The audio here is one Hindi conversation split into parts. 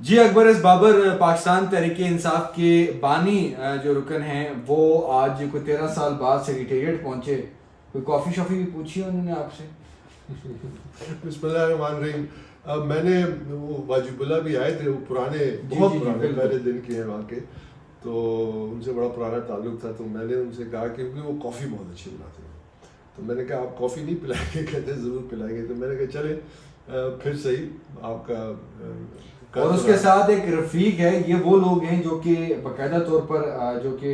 जी अकबर इस बाबर पाकिस्तान तहरीक इंसाफ के बानी जो रुकन हैं वो आज कोई 13 साल बाद सेक्रेटेरिएट पहुंचे। कोई कॉफ़ी शॉफ़ी भी पूछी उन्होंने आपसे? बिस्मिल्लाहिर्रहमानिर्रहीम। मैंने वो वाजिबुल्लाह भी आए थे, वो पुराने बहुत जी, पुराने बिल्कुल। पहले दिन के हैं वहाँ के, तो उनसे बड़ा पुराना ताल्लुक था। तो मैंने उनसे कहा क्योंकि वो कॉफ़ी बहुत अच्छी बनाते हैं, तो मैंने कहा आप कॉफ़ी नहीं पिलाएंगे? कहते ज़रूर पिलाएंगे। तो मैंने कहा चले फिर सही आपका और उसके साथ एक रफ़ीक है, ये वो लोग हैं जो कि बाकायदा तौर पर जो कि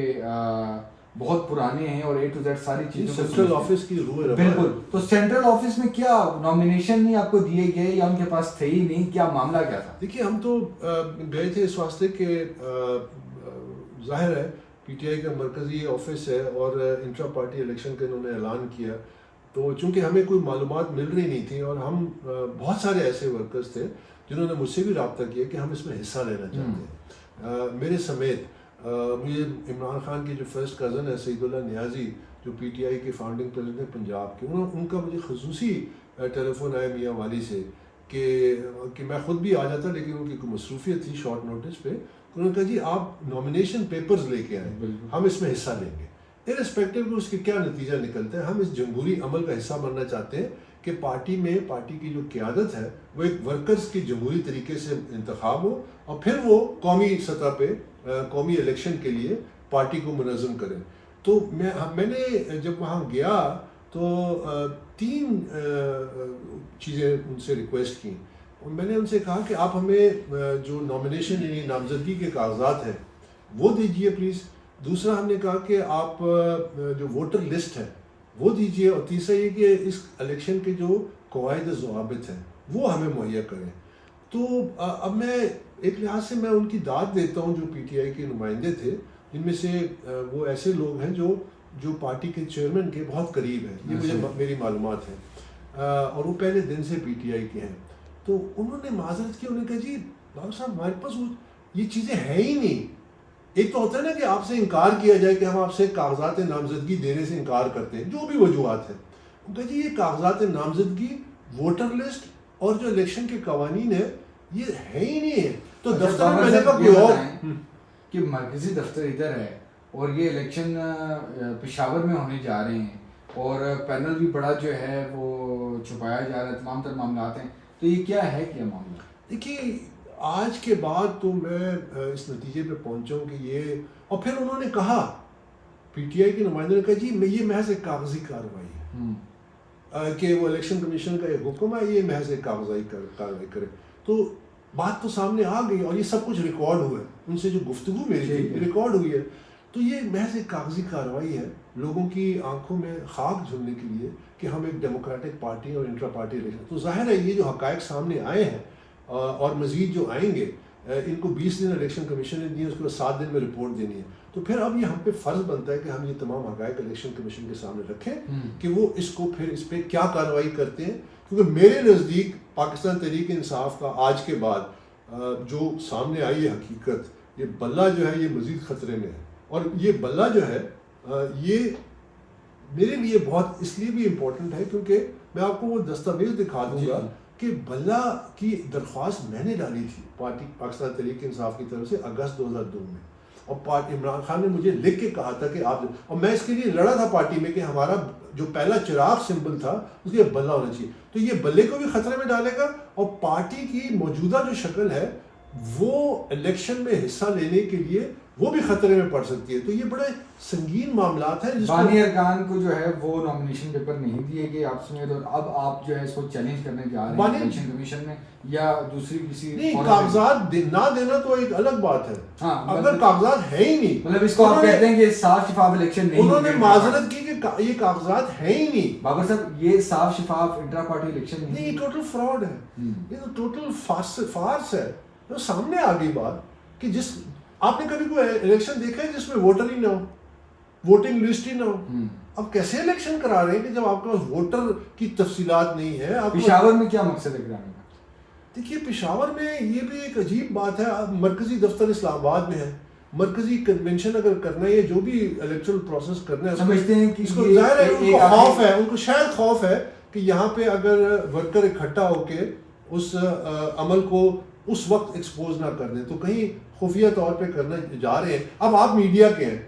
बहुत पुराने हैं और A to Z सारी चीज़ों को सेंट्रल समझते हैं। ऑफिस की रूह है। बिल्कुल। तो सेंट्रल ऑफिस में क्या नॉमिनेशन नहीं आपको दिए गए या उनके पास थे ही नहीं, क्या मामला क्या था? देखिए हम तो गए थे इस वास्ते कि जाहिर है पीटीआई का मरकज़ी ऑफिस है और इंट्रा पार्टी इलेक्शन का इन्होंने ऐलान किया, तो चूंकि हमें कोई मालूमात मिल रही नहीं थी और हम बहुत सारे ऐसे वर्कर्स थे जिन्होंने मुझसे भी रब्ता किया कि हम इसमें हिस्सा लेना चाहते हैं, मेरे समेत। मुझे इमरान खान के जो फर्स्ट कज़न है सईदुल्लाह नियाज़ी, जो पीटीआई के फाउंडिंग प्रेसिडेंट हैं पंजाब के, उनका मुझे खसूसी टेलीफोन आया मियाँ वाली से कि मैं ख़ुद भी आ जाता, लेकिन उनकी कोई मसरूफियत थी शॉर्ट नोटिस पे। उन्होंने कहा जी आप नॉमिनेशन पेपर्स लेके आए, हम इसमें हिस्सा लेंगे। इररिस्पेक्टिव कि उसके क्या नतीजा निकलता है, हम इस जमहूरी अमल का हिस्सा बनना चाहते हैं कि पार्टी में पार्टी की जो क़यादत है वो एक वर्कर्स की जमहूरी तरीके से इंतखाब हो और फिर वो कौमी सतह पे कौमी इलेक्शन के लिए पार्टी को मुनज़्ज़म करें। तो मैंने जब वहाँ गया तो तीन चीज़ें उनसे रिक्वेस्ट की। और मैंने उनसे कहा कि आप हमें जो नॉमिनेशन यानी नामजदगी के कागजात हैं वो दीजिए प्लीज़। दूसरा हमने कहा कि आप जो वोटर लिस्ट है वो दीजिए, और तीसरा ये कि इस इलेक्शन के जो कवायद ज़वाबित हैं वो हमें मुहैया करें। तो अब मैं एक लिहाज से मैं उनकी दाद देता हूँ जो पीटीआई के नुमाइंदे थे, जिनमें से वो ऐसे लोग हैं जो पार्टी के चेयरमैन के बहुत करीब हैं, ये मुझे मेरी मालूमात है, और वो पहले दिन से पीटीआई के हैं। तो उन्होंने माजरत की, उन्होंने कहा जी बाबा साहब हमारे पास ये चीज़ें हैं ही नहीं। एक तो होता है ना कि आपसे इनकार किया जाए कि हम आपसे कागजात नामजदगी देने से इनकार करते हैं, जो भी वजूहत है। उनका जी ये कागजात नामजदगी, वोटर लिस्ट और जो इलेक्शन के कवानीन है ये है ही नहीं है। तो दफ्तर में मैंने कहा कोई और कि मरकजी दफ्तर इधर है और ये इलेक्शन पेशावर में होने जा रहे हैं और पैनल भी बड़ा जो है वो छुपाया जा रहा है, तमाम तर मामला हैं, तो ये क्या है, क्या मामला? देखिए आज के बाद तो मैं इस नतीजे पे पहुंचा हूँ कि ये, और फिर उन्होंने कहा पीटीआई के नुमाइंदे ने कहा जी ये महज एक कागजी कार्रवाई है, कि वो इलेक्शन कमीशन का एक हुक्म है, ये महज एक कागजी कार्रवाई करे। तो बात तो सामने आ गई और ये सब कुछ रिकॉर्ड हुआ है, उनसे जो गुफ्तगू मेरी थी रिकॉर्ड हुई है। तो ये महज एक कागजी कार्रवाई है लोगों की आंखों में खाक झुलने के लिए कि हम एक डेमोक्रेटिक पार्टी और इंट्रा पार्टी इलेक्शन। तो जाहिर है ये जो हकायक सामने आए हैं और मज़ीद जो आएंगे, इनको 20 दिन इलेक्शन कमीशन ने दिए, उसके बाद 7 दिन में रिपोर्ट देनी है। तो फिर अब ये हम पे फ़र्ज़ बनता है कि हम ये तमाम हकायक इलेक्शन कमीशन के सामने रखें कि वो इसको फिर इस पर क्या कार्रवाई करते हैं। क्योंकि मेरे नज़दीक पाकिस्तान तहरीक इंसाफ का आज के बाद जो सामने आई है हकीकत, ये बल्ला जो है ये मज़ीद ख़तरे में है। और ये बल्ला जो है ये मेरे लिए बहुत इसलिए भी इम्पोर्टेंट है क्योंकि मैं आपको वो दस्तावेज़ दिखा दूंगा कि बल्ला की दरख्वास्त मैंने डाली थी पाकिस्तान तहरीक इंसाफ की तरफ से अगस्त 2002 में, और इमरान खान ने मुझे लिख के कहा था कि आप, और मैं इसके लिए लड़ा था पार्टी में कि हमारा जो पहला चिराग सिंबल था उसके बल्ला होना चाहिए। तो ये बल्ले को भी खतरे में डालेगा और पार्टी की मौजूदा जो शक्ल है वो इलेक्शन में हिस्सा लेने के लिए वो भी खतरे में पड़ सकती है। तो ये बड़े संगीन मामलात हैं। बानी अरकान को जो है वो नॉमिनेशन पेपर नहीं दिए गए आप समेत, और अब आप जो है इसको चैलेंज करने जा रहे हैं इलेक्शन कमीशन में या दूसरी किसी नहीं, कागजात ना देना तो एक अलग बात है। हाँ, अगर कागजात है ही नहीं, मतलब इसको आप कहते हैं कि साफ शिफाफ इलेक्शन नहीं, उन्होंने माजरत की कि ये कागजात है ही नहीं। बाबर साहब ये साफ शिफाफ इंट्रा पार्टी इलेक्शन नहीं, ये टोटल फ्रॉड है, ये तो टोटल फार्स है। तो सामने आ गई बात कि जिस आपने कभी कोई इलेक्शन देखा है जिसमें वोटर ही ना हो, वोटिंग लिस्ट ही ना हो? अब कैसे इलेक्शन करा रहे हैं कि जब आपके पास वोटर की तफसीलात नहीं है? पेशावर में क्या मकसद है कराने का? देखिए पेशावर में ये भी एक अजीब बात है। मरकजी दफ्तर इस्लामाबाद में है, मरकजी कन्वेंशन अगर करना है, जो भी इलेक्टोरल प्रोसेस करना है, समझते हैं कि इसको जाहिर है उनको खौफ है, उनको शायद खौफ है कि यहाँ पे अगर वर्कर इकट्ठा होके उस अमल को उस वक्त एक्सपोज ना कर दें, तो कहीं खुफिया तौर पे करने जा रहे हैं। अब आप मीडिया के हैं,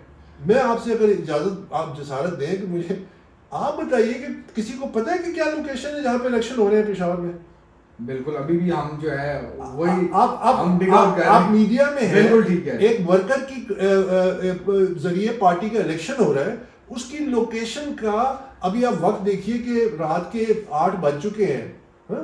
मैं आपसे अगर इजाज़त आप जसारत दें कि मुझे आप बताइए कि किसी को पता है कि क्या लोकेशन है जहाँ पे इलेक्शन हो रहे हैं पेशावर में? बिल्कुल, अभी भी हम जो है वही आप मीडिया में हैं, बिल्कुल ठीक है। एक वर्कर की जरिए पार्टी का इलेक्शन हो रहा है, उसकी लोकेशन का अभी आप वक्त देखिए कि रात के 8 बज चुके हैं, हा?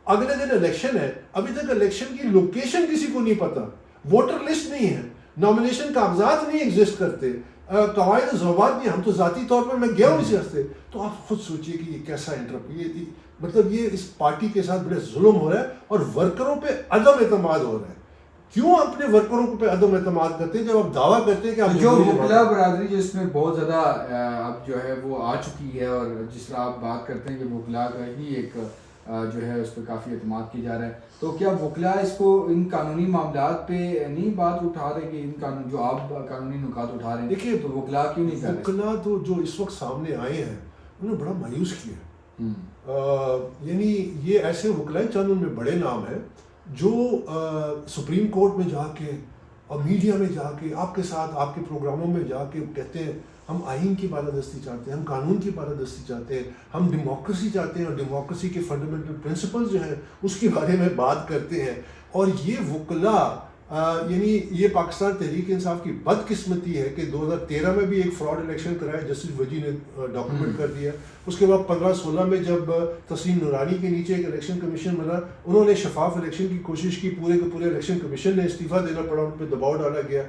अगले दिन इलेक्शन है, अभी तक इलेक्शन की लोकेशन किसी को नहीं पता, वोटर लिस्ट नहीं है, नॉमिनेशन कागजात नहीं एग्जिस्ट करते, कवायद ज़वाबात नहीं, हम तो ज़ाती तौर पर मैं गया हूँ इस रास्ते। तो आप खुद सोचिए कि ये कैसा मतलब ये इस पार्टी के साथ बड़े जुल्म हो रहा है और वर्करों पे अदम एतमाद हो रहा है। क्यों अपने वर्करों पे अदम एतमाद करते हैं जब आप दावा करते हैं कि आप जो वकला बरादरी जिसमें बहुत ज़्यादा अब जो है वो आ चुकी है, और जिस तरह आप बात करते हैं कि वकला का ही एक जो है उस पर काफ़ी एतमाद किया जा रहा है, तो क्या वकला इसको इन कानूनी मामलात पे नहीं बात उठा रहे कि इन कानून जो आप कानूनी नुकात उठा रहे हैं, देखिए तो वकला क्यों नहीं कर रहे? वकला तो जो इस वक्त सामने आए हैं उन्होंने बड़ा मायूस किया। यानी ये ऐसे वकला चंद उनमें बड़े नाम हैं जो सुप्रीम कोर्ट में जाके और मीडिया में जाके आपके साथ आपके प्रोग्रामों में जाके कहते हैं हम आइन की बालादस्ती चाहते हैं, हम कानून की बालादस्ती चाहते हैं, हम डेमोक्रेसी चाहते हैं और डेमोक्रेसी के फंडामेंटल प्रिंसिपल्स जो हैं उसके बारे में बात करते हैं। और ये वकला यानी ये पाकिस्तान तहरीक इंसाफ की बदकिस्मती है कि 2013 में भी एक फ्रॉड इलेक्शन कराया, जस्टिस वजी ने डॉक्यूमेंट कर दिया। उसके बाद 15-16 में जब तस्लीम नूरानी के नीचे एक इलेक्शन कमीशन बना, उन्होंने शफाफ इलेक्शन की कोशिश की, पूरे के पूरे इलेक्शन कमीशन ने इस्तीफा देना पड़ा, उन पर दबाव डाला गया।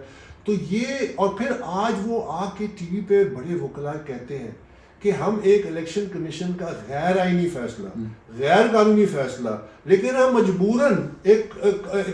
तो ये और फिर आज वो आके टीवी पे बड़े वकला कहते हैं कि हम एक इलेक्शन कमीशन का गैर आइनी फैसला, गैर कानूनी फैसला, लेकिन हम मजबूरन एक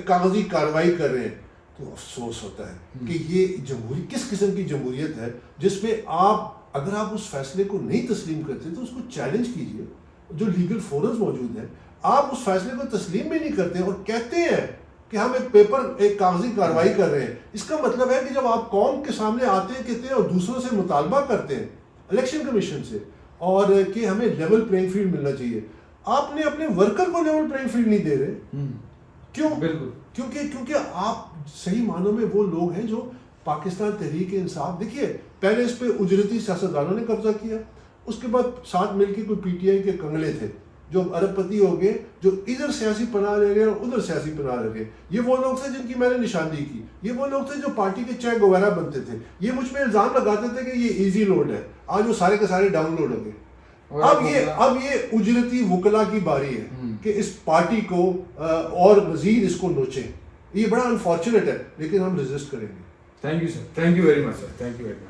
कागजी कार्रवाई कर रहे हैं। तो अफसोस होता है कि ये जमहूरी किस किस्म की जमहूरियत है जिसमें आप अगर आप उस फैसले को नहीं तस्लीम करते तो उसको चैलेंज कीजिए, जो लीगल फोरम्स मौजूद हैं। आप उस फैसले को तस्लीम भी नहीं करते और कहते हैं कि हम एक कागजी कार्रवाई कर रहे हैं। इसका मतलब है कि जब आप कौम के सामने आते हैं कहते हैं और दूसरों से मुतालबा करते हैं इलेक्शन कमीशन से और कि हमें लेवल प्लेइंग फील्ड मिलना चाहिए, आपने अपने वर्कर को लेवल प्लेइंग फील्ड नहीं दे रहे। क्यों? बिल्कुल क्योंकि आप सही मानों में वो लोग हैं जो पाकिस्तान तहरीक इंसाफ, देखिए पहले इस पे उजरती सियासतदानों ने कब्जा किया, उसके बाद साथ मिलकर कोई पीटीआई के कंगले थे जो अरबपति हो गए, जो इधर सियासी पनाह ले रहे हैं और उधर सियासी पनाह ले रहे हैं। ये वो लोग थे जिनकी मैंने निशानदेही की, ये वो लोग थे जो पार्टी के चे गुवेरा बनते थे, ये मुझ पे इल्ज़ाम लगाते थे कि ये इजी लोड है, आज वो सारे के सारे डाउनलोड हो गए। अब ये उजरती वकला की बारी है कि इस पार्टी को और मजीद इसको नोचें। ये बड़ा अनफॉर्चुनेट है, लेकिन हम रेजिस्ट करेंगे। Thank you sir, thank you very much sir, thank you very much.